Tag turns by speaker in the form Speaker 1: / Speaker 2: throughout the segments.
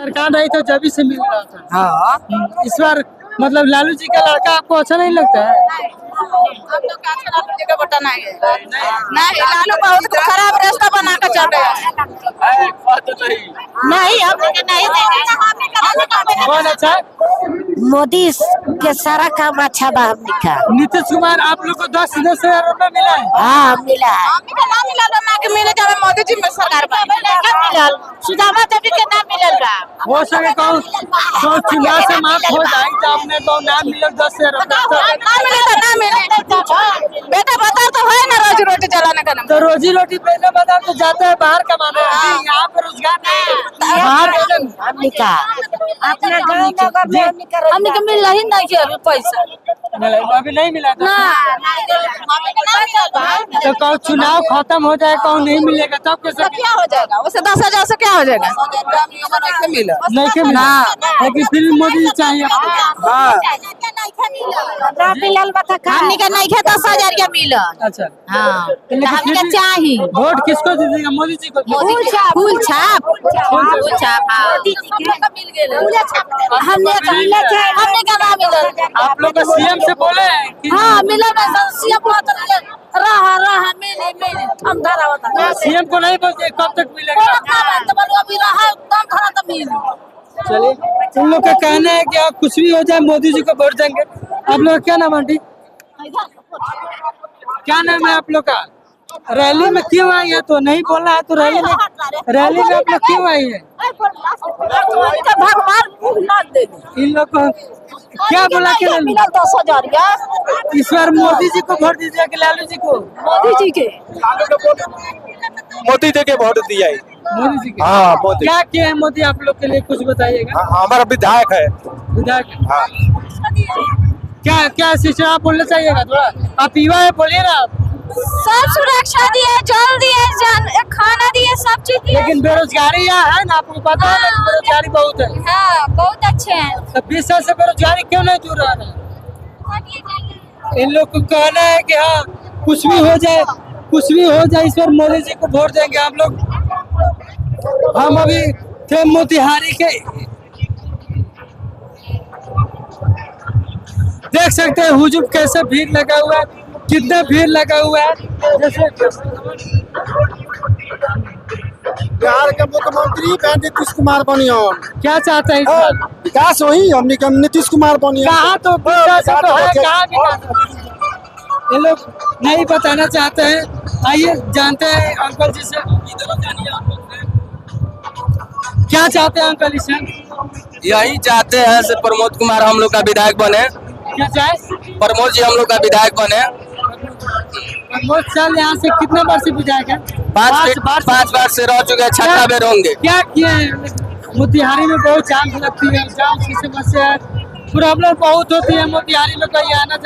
Speaker 1: सरकार नहीं तो जब से मिल रहा था।
Speaker 2: हाँ
Speaker 1: इस बार मतलब लालू जी का लड़का आपको अच्छा नहीं लगता है?
Speaker 3: हम लोग का अच्छा लालू जी का वोट नहीं है। नहीं, लालू बहुत खराब रास्ता बना कर चल रहे हैं। नहीं, हम लोग नहीं देंगे।
Speaker 1: कौन अच्छा?
Speaker 2: मोदी के सारा काम अच्छा बा हमनी का।
Speaker 1: नीतीश कुमार आप लोग को 10,000 रुपए मिला है?
Speaker 2: हाँ मिला है।
Speaker 3: हमनी के ना मिलल, ना के मिले जब मोदी जी में सरकार बा। क्या मिलल? सुदामा देवी के ना मिलल बा।
Speaker 1: हो सके कहूँ तो चुनाव से माफ हो जाए तो आपने तो ना मिले 10,000 रुपए
Speaker 3: ना मिले तो ना मिले। बेटा बता तो है ना रोजी रोटी चलाने का नाम।
Speaker 1: तो रोजी रोटी पहले बता तो जाते हैं बाहर कमाने, यहाँ पर रोजगार नहीं बाहर
Speaker 2: हमनी का अपना गाँव नगर में
Speaker 3: हमनी के मिल ही नहीं के अभी पैसा।
Speaker 1: अभी नहीं मिला था।
Speaker 3: ना
Speaker 1: तो कहूँ चुनाव खत्म हो जाए कहूँ नहीं मिलेगा तब कैसे?
Speaker 3: क्या हो जाएगा? उसे 10,000 से क्या हो जाएगा?
Speaker 1: नहीं के मिला, लेकिन फिर मोदी जी चाहिए। हाँ
Speaker 2: ना मिलल बता का
Speaker 3: हमनी के नहीं के 10,000 के मिलल।
Speaker 1: अच्छा
Speaker 3: हाँ,
Speaker 1: लेकिन
Speaker 3: हमनी
Speaker 1: फिर
Speaker 3: के
Speaker 1: भी
Speaker 3: चाहिए।
Speaker 1: वोट किसको दीजिएगा? मोदी जी को?
Speaker 3: फूल छाप। फूल छाप। हाँ। मिल गए। हमने का ना मिलल।
Speaker 1: आप लोग का सीएम से बोले हैं कि
Speaker 3: हाँ मिलल ना सीएम बहुत रहा मिले हम धरा होता।
Speaker 1: सीएम को नहीं बोलते कब तक मिलेगा?
Speaker 3: अभी रहा दम धरा तो मिले।
Speaker 1: चलिए उन लोग का कहना है कि आप कुछ भी हो जाए मोदी जी को वोट देंगे। आप लोग का क्या नाम आंटी? क्या नाम है आप लोग का? रैली में क्यों आई है? तो नहीं बोलना है तो रैली में आप लोग क्यों आई है?
Speaker 3: भगवान
Speaker 1: इन लोग को क्या बोला के रैली?
Speaker 3: 10,000
Speaker 1: इस बार मोदी जी को वोट दीजिए कि लालू जी को?
Speaker 3: मोदी जी के।
Speaker 4: मोदी जी के वोट दिया है।
Speaker 1: मोदी जी के।
Speaker 4: हाँ मोदी।
Speaker 1: क्या किया है मोदी आप लोग के लिए? कुछ बताइएगा।
Speaker 4: हमारा विधायक है।
Speaker 1: विधायक
Speaker 4: हाँ।
Speaker 1: क्या क्या सिस्टम आप बोलना चाहिएगा थोड़ा? आप युवा है, बोलिए ना आप।
Speaker 3: सब सुरक्षा दिए, जल दिए, खाना दिए, सब चीज दिए।
Speaker 1: लेकिन बेरोजगारी यहाँ है ना, आपको पता है ना बेरोजगारी बहुत है।
Speaker 3: हाँ बहुत अच्छे हैं।
Speaker 1: तो 20 साल से बेरोजगारी क्यों नहीं दूर रहा है? इन लोग को कहना है कि हाँ कुछ भी हो जाए इस बार मोदी जी को वोट देंगे आप लोग। हम अभी थे मोतिहारी के, देख सकते हैं हुजूम कैसे भीड़ लगा हुआ है, कितना भीड़ लगा हुआ है। जैसे
Speaker 4: बिहार के मुख्यमंत्री नीतीश कुमार बनियान
Speaker 1: क्या चाहते हैं इस बार?
Speaker 4: विकास वही हमने कहा नीतीश कुमार बनियान।
Speaker 1: कहाँ तो विकास तो है, कहाँ विकास? ये लोग नहीं बताना चाहते हैं। आइए जानते हैं अंकल जी से। क्या चाहते हैं अंकल इससे?
Speaker 5: यही चाहते हैं से प्रमोद कुमार हम लोग का विधायक बने।
Speaker 1: क्या चाहे?
Speaker 5: प्रमोद जी हम लोग का विधायक बने।
Speaker 1: प्रमोद साल यहाँ से कितने बार से विधायक है?
Speaker 5: 5 बार से रह चुके हैं, 6 बार होंगे।
Speaker 1: क्या किए हैं? मोतिहारी में बहुत जाम लगती है, जाम की समस्या है, प्रॉब्लम बहुत होती है मोतिहारी में कहीं
Speaker 5: आने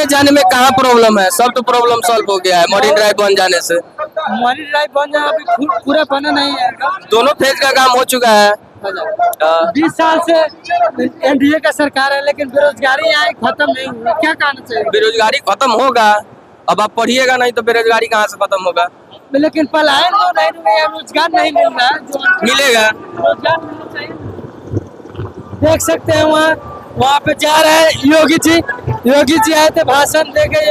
Speaker 5: जाने में कहाँ प्रॉब्लम है? सब तो प्रॉब्लम सॉल्व हो गया है मरीन ड्राइव बन जाने से।
Speaker 1: मरीन ड्राइव बन जाए अभी पूरा बना नहीं है।
Speaker 5: दोनों फेज का काम हो चुका है।
Speaker 1: 20 साल से एनडीए का सरकार है, लेकिन बेरोजगारी यहाँ खत्म नहीं हुई। क्या कहना चाहिए?
Speaker 5: बेरोजगारी खत्म होगा। अब आप पढ़िएगा नहीं तो बेरोजगारी कहाँ से खत्म होगा?
Speaker 1: लेकिन पलायन तो नहीं रुकेगा, रोजगार नहीं मिल रहा है।
Speaker 5: मिलेगा।
Speaker 1: रोजगार मिलना चाहिए। देख सकते हैं वहाँ पे जा रहे हैं योगी जी आए थे भाषण देके।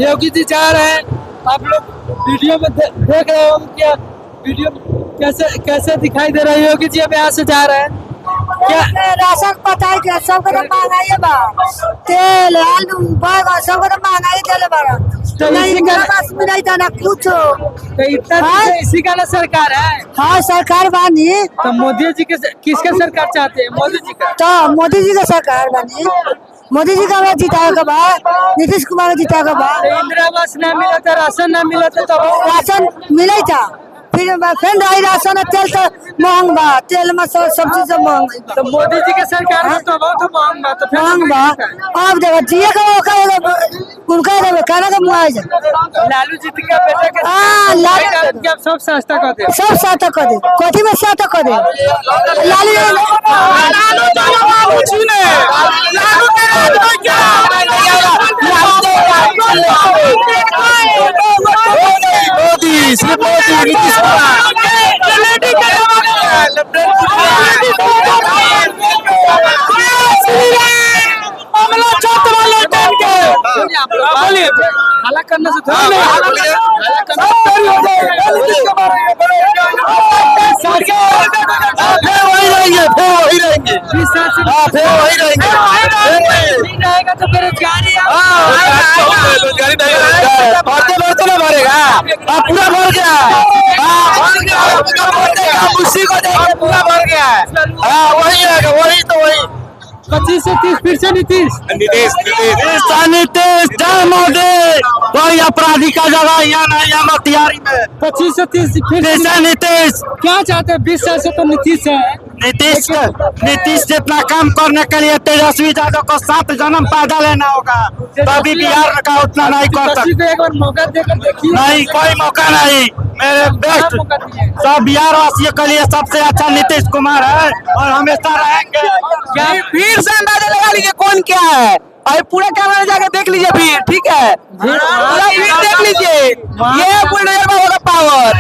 Speaker 1: योगी जी जा रहे हैं। आप लोग वीडियो में देख रहे हो क्या? वीडियो कैसे दिखाई दे रहा है? योगी जी अब यहाँ से जा रहे हैं। क्या
Speaker 2: राशन पता है सबको तो महंगाई है बा, तेल आलू बैगन सबको तो महंगाई देले बड़ा।
Speaker 1: तो
Speaker 2: नहीं बस नहीं था ना कुछ।
Speaker 1: तो इतना इसी का ना सरकार है।
Speaker 2: हाँ सरकार बानी
Speaker 1: तो मोदी जी के किसका सरकार चाहते हैं? मोदी जी का।
Speaker 2: तो मोदी जी का सरकार बानी, मोदी जी का जिताए के बाद नीतीश कुमार जिताए के बाद
Speaker 1: इंदिरा आवास न मिला था, राशन न मिला था, तब
Speaker 2: राशन मिले था। फिर रही राशन तेल तो महंग बा, तेल में सब चीज महंग।
Speaker 1: तो मोदी जी के सरकार में तो बहुत महंग बा। तो
Speaker 2: महंग बा अब देखो जिए का उनका खाना का मुआवजा
Speaker 1: लालू जी के बेटे के
Speaker 2: लालू
Speaker 1: सब सस्ता कर दे,
Speaker 2: सब सस्ता कर दे। कथी में सस्ता कर दे?
Speaker 4: मोदी नीतीश कुमार
Speaker 1: हल्ला करने से थोड़ा नहीं,
Speaker 4: वही रहेंगे, वही रहेंगे,
Speaker 1: रहेगा तो बेरोजगारी
Speaker 4: बढ़ते बढ़ते ना भरेगा। पूरा भर गया, उसी को देखे पूरा भर गया है। वही रहेगा, वही तो वही
Speaker 1: 25 से 30 फिर से नीतीश
Speaker 4: नीतीश जय मोदी। कोई अपराधी का जगह यहाँ नहीं, यहाँ मोतिहारी में
Speaker 1: 25 से 30 फिर से
Speaker 4: नीतीश।
Speaker 1: क्या चाहते हैं? 20 साल से तो नीतीश है।
Speaker 4: नीतीश जितना काम करने के लिए तेजस्वी यादव को 7 जन्म पैदा लेना होगा, तभी बिहार का उतना नहीं कर सकते।
Speaker 1: एक बार मौका देकर देखिए।
Speaker 4: नहीं, कोई मौका नहीं। मेरे बेस्ट सब बिहार वासियों के लिए सबसे अच्छा नीतीश कुमार है और हमेशा रहेंगे।
Speaker 5: फिर से अंदाजा लगा लीजिए कौन क्या है, और पूरा कैमरा जाकर देख लीजिए फिर, ठीक है? पूरा फिर देख लीजिए, ये बुलडोजर बाबा का पावर।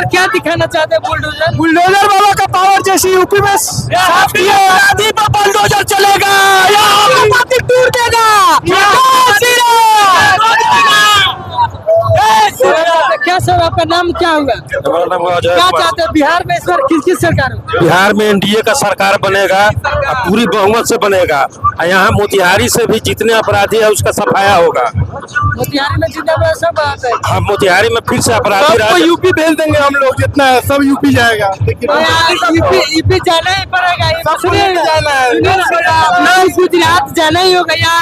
Speaker 1: क्या दिखाना चाहते हैं?
Speaker 4: बुलडोजर बाबा का पावर जैसी यूपी में शादी पर बुलडोजर चलेगा, टूट देगा।
Speaker 1: क्या सर, आपका नाम क्या होगा? क्या चाहते हैं बिहार में इस बार किसकी सरकार हो?
Speaker 6: बिहार में एनडीए का सरकार बनेगा और पूरी बहुमत से बनेगा। और यहाँ मोतिहारी से भी जितने अपराधी है उसका सफाया होगा।
Speaker 1: मोतिहारी में जिंदाबाद सब बात है।
Speaker 6: हम मोतिहारी में फिर से अपराधी
Speaker 4: सबको यूपी भेज देंगे हम लोग, जितना है सब यूपी जाएगा।
Speaker 1: यूपी जाना ही पड़ेगा। गुजरात जाना ही होगा। यहाँ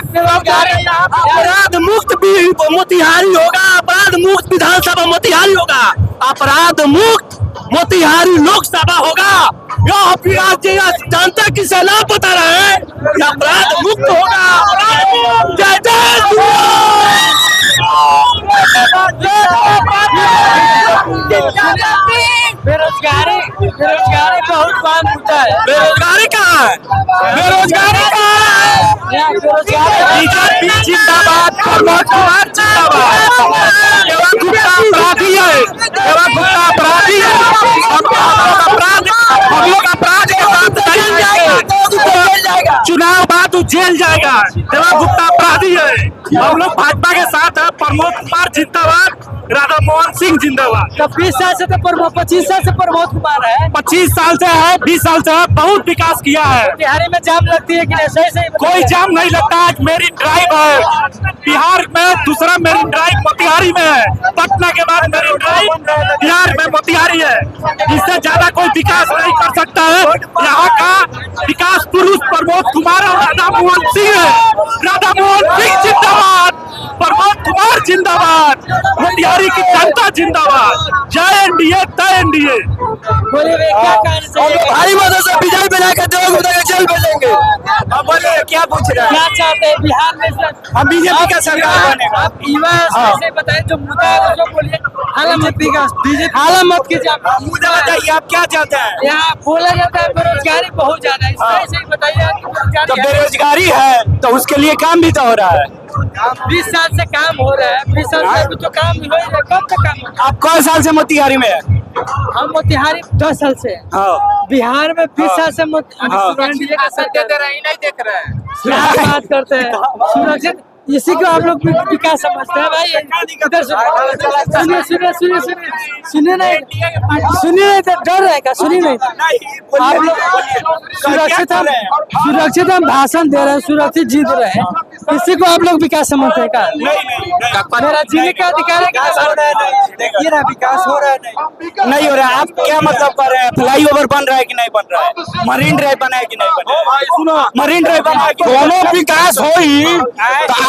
Speaker 4: अपराध मुक्त भी मोतिहारी होगा, अपराध मुक्त विधानसभा मोतिहारी होगा, अपराध मुक्त मोतिहारी लोकसभा होगा। जनता की सलाह बता रहा है, अपराध मुक्त होगा। जय जय
Speaker 1: बेरोजगारी बहुत बात होता है।
Speaker 4: बेरोजगारी कहाँ है? बेरोजगारी कहाँ है? बीजेपी जिंदाबाद, प्रमोद कुमार जिंदाबाद। गुप्ता अपराधी है, गुप्ता अपराधी है। हम लोग अपराध के साथ नहीं जाएगा, चुनाव बाद वो जेल जाएगा। गुप्ता अपराधी है। हम लोग भाजपा के साथ है। प्रमोद कुमार जिंदाबाद, राधा मोहन सिंह जिंदाबाद।
Speaker 1: 20 साल से तो 25 साल से प्रमोद कुमार है।
Speaker 4: 25 साल से है, 20 साल से है, बहुत विकास किया है।
Speaker 1: बिहारी में जाम लगती है कि नहीं? सही
Speaker 4: कोई जाम नहीं लगता। आज मेरी ड्राइव है बिहार में, दूसरा मेरी ड्राइव मोतिहारी में है। पटना के बाद मेरी ड्राइव बिहार में मोतिहारी है। इससे ज्यादा कोई विकास नहीं कर सकता है। यहाँ का विकास पुरुष प्रमोद कुमार और राधा मोहन सिंह है। राधा मोहन सिंह जिंदाबाद, प्रमोद कुमार जिंदाबाद, मोतिहारी की जनता जिंदाबाद। जय एनडीए, तय एनडीए।
Speaker 1: बोलिए क्या कहना चाहिए?
Speaker 4: भारी मदद से बिजली बनाकर जेल भेजेंगे। अब बोलिए क्या पूछ रहे हैं?
Speaker 1: क्या चाहते हैं बिहार में सर?
Speaker 4: हम बीजेपी का सरकार बनेगा।
Speaker 1: आप युवा से बताएं जो मुद्दा है उसको बोलिए। हाला मत कीजिए।
Speaker 4: मुझे बताइए आप क्या चाहते हैं?
Speaker 1: यहाँ बोला जाता है बेरोजगारी बहुत ज्यादा है। इससे ही बताइए आप
Speaker 4: तो
Speaker 1: बेरोजगारी है।
Speaker 4: बेरोजगारी है तो उसके लिए काम भी तो हो रहा है।
Speaker 1: 20 साल से काम हो रहा है। 20 साल से अभी तो काम हो रहा है। कब तक काम हो?
Speaker 4: आप कौन साल से मोतिहारी में है?
Speaker 1: हम मोतिहारी 10 साल से हैं। बिहार में 20 साल से सुरक्षित
Speaker 5: का सत्य दे रहा है, नहीं देख रहे हैं।
Speaker 1: क्या बात करते हैं? सुरक्षित इसी को आप लोग विकास समझते हैं भाई। इधर सुनिए नहीं, डर रहेगा। सुनिए नहीं, आप लोग सुरक्षित हम भाषण दे रहे हैं, सुरक्षित जीत रहे हैं। इसी को आप लोग विकास समझते हैं क्या? मेरा जीने का अधिकार है।
Speaker 4: विकास हो रहा है नहीं हो रहा है। आप क्या मतलब कर रहे हैं? फ्लाई ओवर बन रहा है कि नहीं बन रहा है? मरीन ड्राइव बना है कि नहीं बना है? सुनो, मरीन ड्राइव बना है। दोनों विकास हो ही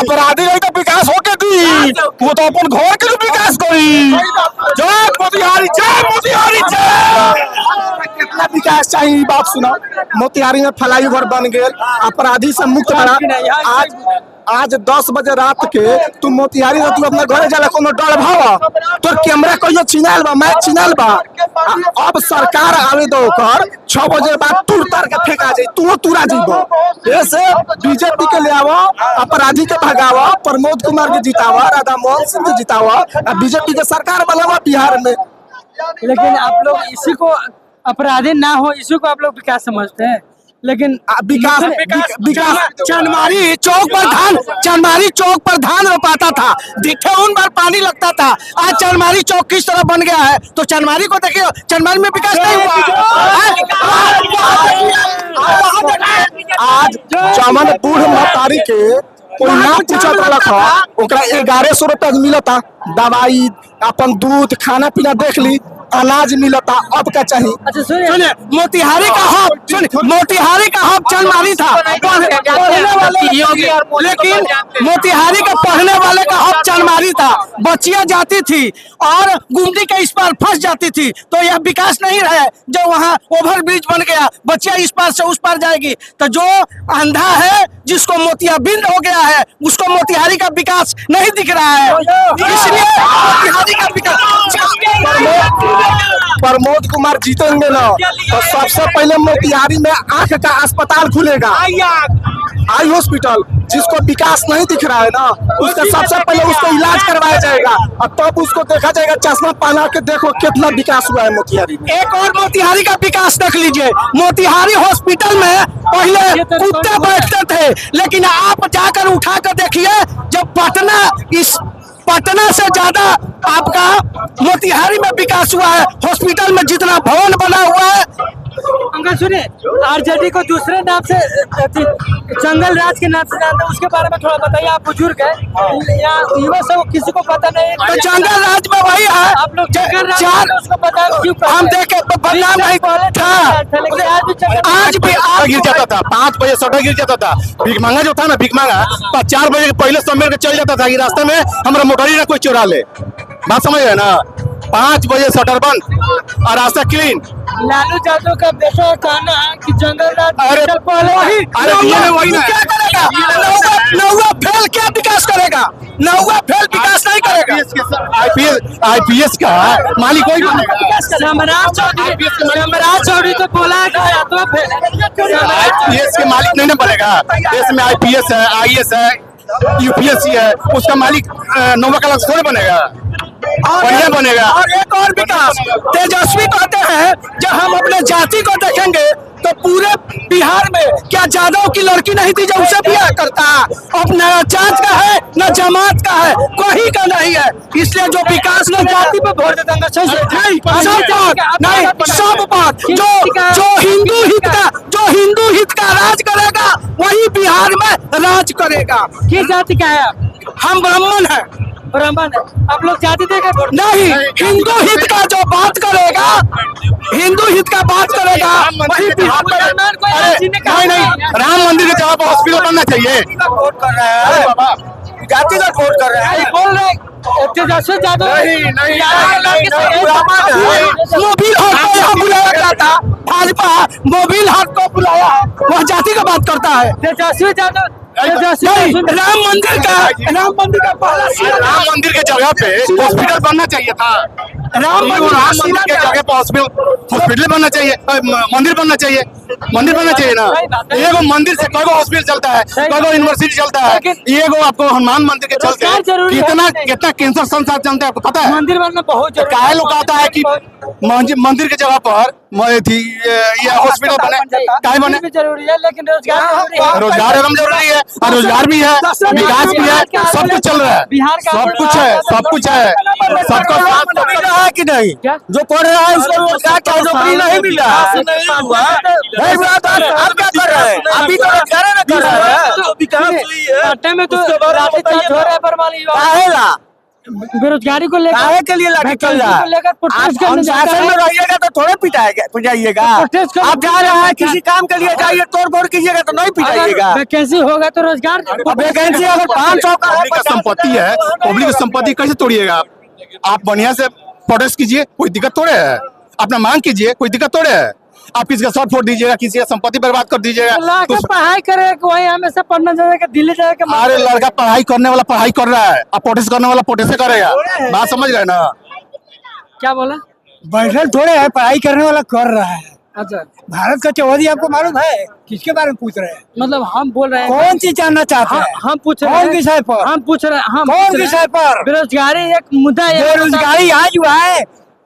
Speaker 4: अपराधी नहीं तो विकास हो के दी, वो तो अपन घर के विकास करी। जय मोतिहारी, जय मोतिहारी, जय। कितना विकास चाहिए बात सुनो। मोतिहारी में फ्लाई ओवर बन गए, अपराधी से मुक्त बना। आज
Speaker 7: आज 10 बजे रात के तू मोतिहारी से तू अपना घरे जाला कोनो डर भाव तोर कैमरा कहियो छिनाल बा मैच छिनाल बा अब सरकार आवे दो कर 6 बजे बाद तुर तार के फेंका जाई तू तुरा जीबो ऐसे बीजेपी के ले आवो अपराधी के भगावा प्रमोद कुमार के जितावा राधा मोहन सिंह के जितावा बीजेपी के सरकार बनावा बिहार में।
Speaker 1: लेकिन आप लोग इसी को अपराधी ना हो इसी को आप लोग विकास समझते हैं, लेकिन
Speaker 7: विकास चनमारी चौक पर धान रोपाता था, दिखे उन बार पानी लगता था। आज चनमारी चौक किस तरह बन गया है तो चनमारी को देखिए, चनमारी में विकास नहीं हुआ। आज चमन बूढ़ महतारी के कोई ना पूछा ओकरा 1100 रुपया मिलता, दवाई अपन दूध खाना पीना देख ली, अनाज मिलता, अब क्या चाहिए।
Speaker 1: अच्छा
Speaker 7: सुनिए मोतिहारी का हब चनमारी था लेकिन मोतिहारी का पढ़ने वाले का हब चनमारी था। बच्चियां जाती थी और गुमटी के इस पार फंस जाती थी तो यह विकास नहीं रहे। जब वहाँ ओवर ब्रिज बन गया बच्चियां इस पार से उस पार जाएगी तो जो अंधा है जिसको मोतियाबिंद हो गया है उसको मोतिहारी का विकास नहीं दिख रहा है, इसलिए मोतिहारी का विकास प्रमोद कुमार जीतेंगे ना तो सबसे पहले मोतिहारी में आंख का अस्पताल खुलेगा, आई हॉस्पिटल। जिसको विकास नहीं दिख रहा है ना उसका सबसे पहले उसको इलाज करवाया जाएगा और तब उसको देखा जाएगा चश्मा पहना के देखो कितना विकास हुआ है मोतिहारी में। एक और मोतिहारी का विकास देख लीजिए, मोतिहारी हॉस्पिटल में पहले कुत्ते बैठते थे लेकिन आप जाकर उठा कर देखिए जब पटना से ज्यादा आपका मोतिहारी में विकास हुआ है। हॉस्पिटल में जितना भवन बना हुआ है।
Speaker 1: अंकल सुनिए आरजेडी को दूसरे नाम से जंगल राज के नाम से जानते हैं, उसके बारे में थोड़ा बताइए। आप बुजुर्ग है यहाँ युवा सब किसी को पता नहीं
Speaker 7: तो जंगल राज में वही है।
Speaker 1: आप लोग जंगल राज में उसको पता क्यों
Speaker 7: हम देखे बदनाम नहीं था, आज भी
Speaker 6: गिर जाता था, 5 बजे सड़क गिर जाता था। भीख मांगा जो था ना भीख मांगा 4 बजे पहले समय के चल जाता था कि रास्ते में हमारा मोटरी ना कोई चुरा ले, बात समझ रहे ना। 5 बजे शटर बंद और रास्ता क्लीन।
Speaker 1: लालू यादव का बेटा कहना है कि जंगल राज
Speaker 7: वही क्या करेगा नौवा फेल क्या विकास करेगा, नौवा फेल विकास नहीं करेगा।
Speaker 6: आईपीएस का मालिक कोई
Speaker 1: सम्राट चौधरी तो बोला है
Speaker 6: आईपीएस के मालिक नहीं ना बनेगा। देश में आईपीएस है, आईएएस है, यूपीएससी है, उसका मालिक नौवा क्लास थोड़े बनेगा, बढ़िया बनेगा।
Speaker 7: और एक और विकास तेजस्वी कहते हैं जब हम अपने जाति को देखेंगे तो पूरे बिहार में क्या यादव की लड़की नहीं थी जो उसे ब्याह करता। अब न जात का है न जमात का है, कोई का नहीं है, इसलिए जो विकास न जाति पे वोट देता नहीं सब बात जो हिंदू हित का राज करेगा वही बिहार में राज करेगा।
Speaker 1: किस जाति का है?
Speaker 7: हम ब्राह्मण है।
Speaker 1: ब्राह्मण है। आप लोग जाति देकर वोट
Speaker 7: नहीं, हिंदू हित का जो बात करेगा वही बिहार में।
Speaker 6: नहीं राम मंदिर के जगह पर हॉस्पिटल बनना चाहिए।
Speaker 7: वोट कर रहे हैं जातिगत वोट कर रहे हैं,
Speaker 1: बोल रहे तेजस्वी यादव
Speaker 7: मोबिल हट को यहाँ बुलाया गया था, भाजपा मोबिल हट को बुलाया है, वह जाति का बात करता है।
Speaker 1: तेजस्वी यादव
Speaker 7: राम मंदिर का पहला
Speaker 6: राम मंदिर के जगह पे हॉस्पिटल बनना चाहिए था। राम मंदिर के जगह पे हॉस्पिटल बनना चाहिए, मंदिर बनना चाहिए ना। एगो मंदिर से कई हॉस्पिटल चलता है, कई यूनिवर्सिटी चलता है, एगो आपको हनुमान मंदिर के चलते कितना कैंसर संसार चलता है आपको पता है।
Speaker 1: मंदिर बनना बहुत
Speaker 6: काहे लोग कहता है कि मंदिर के जगह पर ये हॉस्पिटल बने
Speaker 1: जरूरी है, लेकिन
Speaker 6: रोजगार एकदम जरूरी है और रोजगार भी है, विकास भी है, सब कुछ चल रहा है,
Speaker 1: बिहार का
Speaker 6: सब कुछ है सबका
Speaker 7: है कि नहीं। जो पढ़ रहा है उसको रोजगार क्या नौकरी नहीं मिल रहा है। आप क्या कर रहे हैं? अभी तो रोजगार न कर रहे हैं।
Speaker 1: में तो लाठीचार्ज हो रहा है बरमाली बेरोजगारी को लेकर
Speaker 7: के लिए लाठी चल रहा है।
Speaker 1: प्रोटेस्ट करने
Speaker 7: शासन में रहिएगा तो थोड़े पिटाइएगा। आप जा रहे हैं किसी काम के लिए जाइए, तोड़ फोड़ कीजिएगा तो नहीं पिटाइएगा।
Speaker 1: वैकेंसी होगा तो रोजगार
Speaker 7: वैकेंसी अगर 500 का
Speaker 6: पब्लिक का संपत्ति है, पब्लिक संपत्ति कैसे तोड़िएगा आप बढ़िया से प्रोटेस्ट कीजिए, कोई दिक्कत थोड़े है, अपना मांग कीजिए, कोई दिक्कत थोड़े है। आप किसी का सर फोड़ दीजिएगा, किसी का संपत्ति बर्बाद कर दीजिएगा।
Speaker 1: लड़का पढ़ाई करे वही हमेशा पढ़ना जाएगा, दिल्ली जाएगा।
Speaker 6: अरे लड़का पढ़ाई करने वाला पढ़ाई कर रहा है, अब प्रोटेस्ट करने वाला प्रोटेस्ट करेगा। बात समझ गए ना?
Speaker 1: क्या बोला?
Speaker 7: बैठल थोड़े है, पढ़ाई करने वाला कर रहा है।
Speaker 1: अच्छा,
Speaker 7: भारत का चौधरी आपको मालूम है? किसके बारे में पूछ रहे हैं?
Speaker 1: मतलब हम बोल रहे हैं
Speaker 7: कौन चीज जानना चाहते हैं?
Speaker 1: हम पूछ रहे
Speaker 7: कौन
Speaker 1: हैं
Speaker 7: विषय पर?
Speaker 1: हम पूछ रहे हैं हम
Speaker 7: कौन
Speaker 1: पूछ रहे हैं,
Speaker 7: विषय पर?
Speaker 1: बेरोजगारी एक मुद्दा है।
Speaker 7: बेरोजगारी आज हुआ है।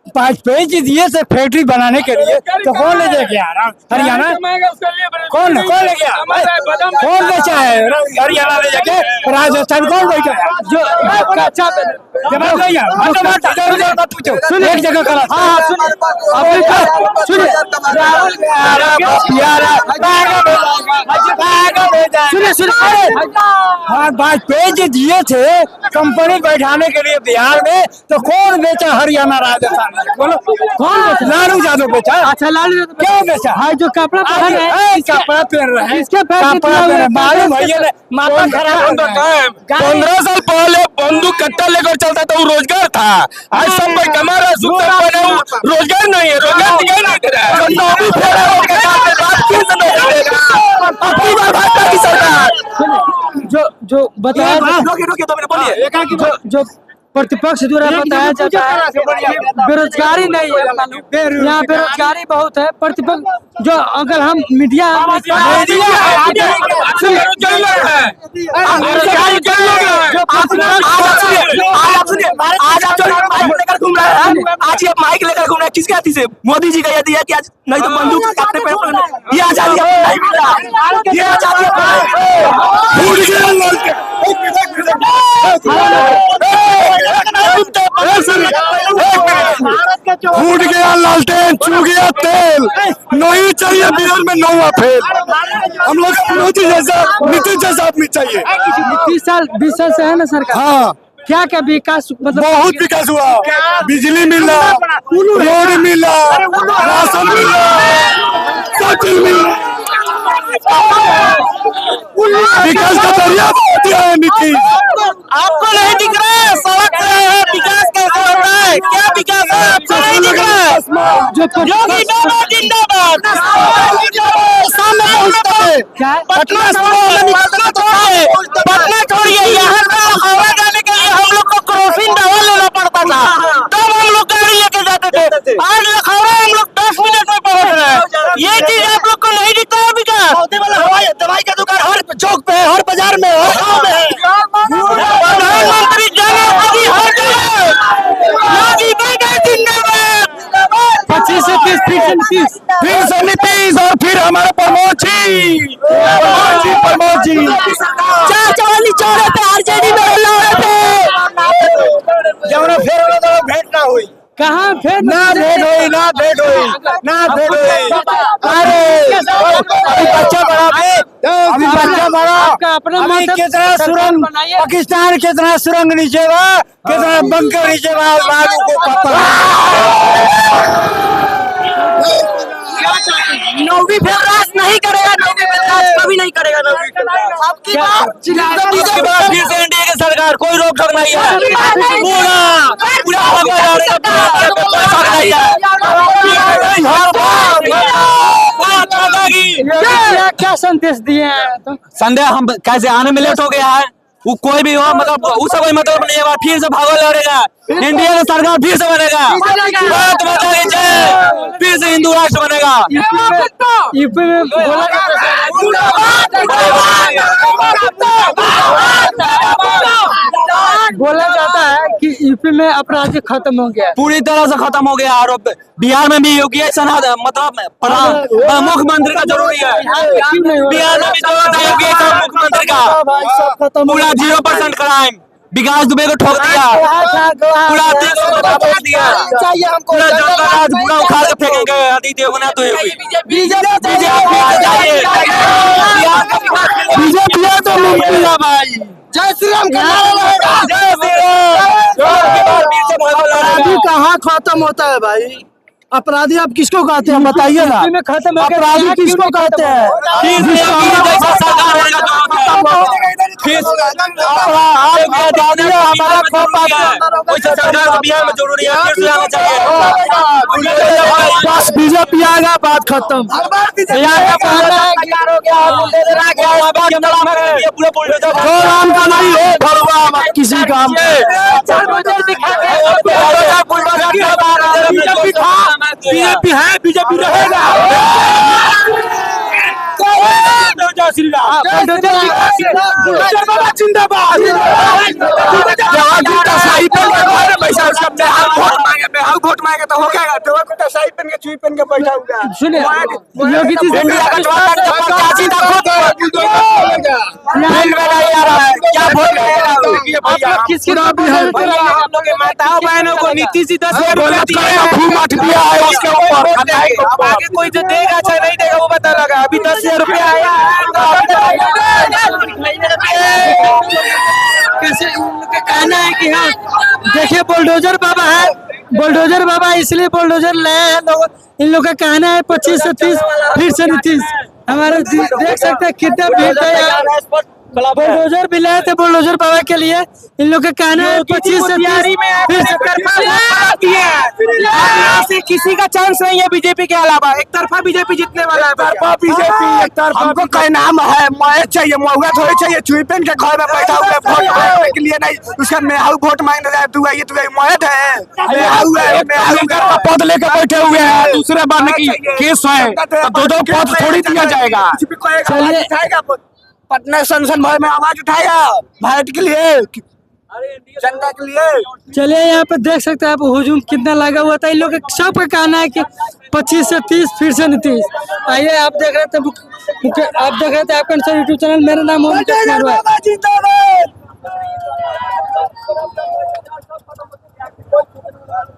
Speaker 7: 5 पेज दिए से फैक्ट्री बनाने के लिए, तो कौन ले जाके आ रहा? हरियाणा कौन ले गया? कौन बेचा है हरियाणा ले जाके? राजस्थान कौन बेचा?
Speaker 1: जो कच्चा
Speaker 7: सुनिए, एक जगह करा। हाँ, 5 पेज दिए थे कंपनी बैठाने के लिए बिहार में, तो कौन बेचा हरियाणा राजस्थान? बोलो कौन बेचा? लालू यादव बेचा।
Speaker 1: अच्छा, लालू
Speaker 7: क्यों बेचा?
Speaker 1: हाँ, जो कपड़ा पहन रहे हैं,
Speaker 7: कपड़ा पहन रहे हैं,
Speaker 1: इसके पैर
Speaker 7: कपड़ा पहन रहे हैं। मालूम भैया ने माथा खराब
Speaker 5: 15 साल पहले बंदूक कट्टा लेकर चलता था, वो रोजगार था। आज सब कोई कमा रहा है, सुख से बने, वो रोजगार नहीं है, रोजगार दिखाई नहीं दे रहा है। नौवीं फेरा होके साथ बात क्यों से नहीं देगा? अपनी बार भाजपा की सरकार
Speaker 1: जो बताया
Speaker 5: रोके 2 मिनट बोलिए।
Speaker 1: जो प्रतिपक्ष द्वारा बताया जाता है कि बेरोजगारी नहीं है, यहाँ बेरोजगारी बहुत है। प्रतिपक्ष जो अगर हम मीडिया
Speaker 5: आज ये माइक लेकर घूम रहे हैं, किसके हाथी से? मोदी जी का यदि है कि आज नहीं तो बंदूक काटने पे ये आजादी नहीं मिल रहा, ये आजादी
Speaker 6: फूट गया लालटेन, छू गया तेल, नहीं चाहिए बिहार में नौवा फेल। हम लोग मोदी जैसा, नीतीश जैसा आदमी चाहिए।
Speaker 1: 20 साल से है ना सरकार।
Speaker 6: हाँ,
Speaker 1: क्या क्या विकास, मतलब
Speaker 6: बहुत विकास हुआ। बिजली मिला, रोड मिला, राशन मिला, सब चीज मिला। विकास का दरिया बहुत है नीतीश।
Speaker 5: आपको नहीं दिख रहा है? सड़क है, विकास कैसे होता है? क्या विकास है? आपको नहीं दिख रहा है? योगी जिंदाबाद। पटना छोड़िए, यहाँ से हवा जाने के लिए हम लोग को क्रॉसिंग दवा लेना पड़ता था, तब हम लोग गाड़ी लेके जाते थे। आज लखनऊ हम लोग 10 मिनट में पहुंच रहे हैं। ये चीज आप लोग को नहीं दिखता है? विकास दवाई का दुकान हर चौक पे है, हर बाजार में, हर गाँव में है। प्रधानमंत्री जन औषधि हर जगह। योगी जिंदाबाद।
Speaker 1: 25 से 30
Speaker 6: फिर से नीतीश और फिर हमारे प्रमोद जी।
Speaker 5: चाचावाली चौड़े पे आरजेडी में लड़ रहे थे।
Speaker 7: जब फिर भेंट ना हुई,
Speaker 1: कहाँ फिर
Speaker 7: ना भेंट हुई। अरे बच्चा बड़ा भी, अभी बच्चा बड़ा,
Speaker 1: आपका अपना
Speaker 7: अभी
Speaker 1: मतलब
Speaker 7: कितना सुरंग, पाकिस्तान कितना सुरंग नीचे बा, कितना बंकर नीचे बा, बाबू को पता।
Speaker 5: नौवीं फेल राज नहीं करेगा, नौवीं फेल राज कभी नहीं करेगा। आपकी बात फिर से एनडीए की सरकार, कोई रोक टोक नहीं है। पूरा
Speaker 1: क्या संदेश दिए हैं? तो
Speaker 5: संदेह हम कैसे आने में लेट हो गया है, वो कोई भी हो, मतलब उसका कोई मतलब नहीं है। फिर से भागो लड़ेगा, इंडिया का सरकार फिर से बनेगा, भारत माता की जय, फिर से हिंदू राष्ट्र बनेगा।
Speaker 1: यूपी में बोला जाता है कि यूपी में अपराधी खत्म हो गया,
Speaker 5: पूरी तरह से खत्म हो गया। और बिहार में भी योगी मतलब मुख्यमंत्री का जरूरी है। बिहार में भी जरूरत है योगी मुख्यमंत्री का। पूरा 0% क्राइम, विकास दुबे को ठोक दिया, पूरा देश को ठोक दिया। पूरा जनता राज पूरा उखाड़ के फेंकेंगे आदि देवगना तो बीजेपी तो मुमकिन है भाई। जय श्री राम का नारा रहेगा, जय श्री राम।
Speaker 7: अपराधी कहाँ खत्म होता है भाई? अपराधी आप किसको कहते हैं बताइए ना? अपराधी किसको कहते हैं?
Speaker 5: हमारा बिहार में जरूरी है, फिर से आना चाहिए।
Speaker 1: बस बीजेपी आएगा, बात खत्म। काम का नहीं हो भरवा किसी काम
Speaker 4: बीजेपी है, बीजेपी रहेगा।
Speaker 1: जिंदाबाद।
Speaker 7: वोट मांगे तो हो गया, तो शाही पहन के चुई पहन के बैठा हुआ।
Speaker 1: सुनिए योगी जी से किसकी
Speaker 7: माताओं बहनों को नीतीश जी 10,000 रुपया
Speaker 1: दिया है उसके ऊपर।
Speaker 7: आगे कोई जो देगा अच्छा नहीं देगा वो बता लगा। अभी 10,000 रुपया आया
Speaker 1: कैसे उनका कहना है कि हाँ देखिए बुलडोजर बाबा है, बुलडोजर बाबा इसलिए बुलडोजर लाए हैं लोग। इन लोग का कहना है 25 से 30 फिर से नीतीश। हमारे देख सकते हैं कितना भीड़ है यहाँ। बुलडोजर भी लाए थे बुलडोजर बाबा के लिए। इन लोग का कहना है 25 से 30 फिर
Speaker 7: से किसी का चांस नहीं है बीजेपी के अलावा। एक तरफा बीजेपी जीतने वाला है।
Speaker 1: बीजेपी
Speaker 7: हमको कोई नाम है मैं चाहिए, महुआ थोड़ी चाहिए। चुई पेन के घर में बैठा हुआ है वोट मांगने के लिए नहीं, उसका मेहाऊ वोट मांगने जाए। तू ये मोहद है,
Speaker 1: पद लेकर बैठे हुए हैं। दूसरे बार की केस है, दो पद थोड़ी दिया जाएगा।
Speaker 7: चलिए पटना संसद भवन में आवाज उठाएगा भारत के लिए, जनता के लिए।
Speaker 1: चलिए यहाँ पे देख सकते हैं आप हुजूम कितना लगा हुआ था। इन लोग सब का कहना है कि 25 से 30 फिर से नीतीश। आइए आप देख रहे थे आपका यूट्यूब चैनल, मेरा नाम है।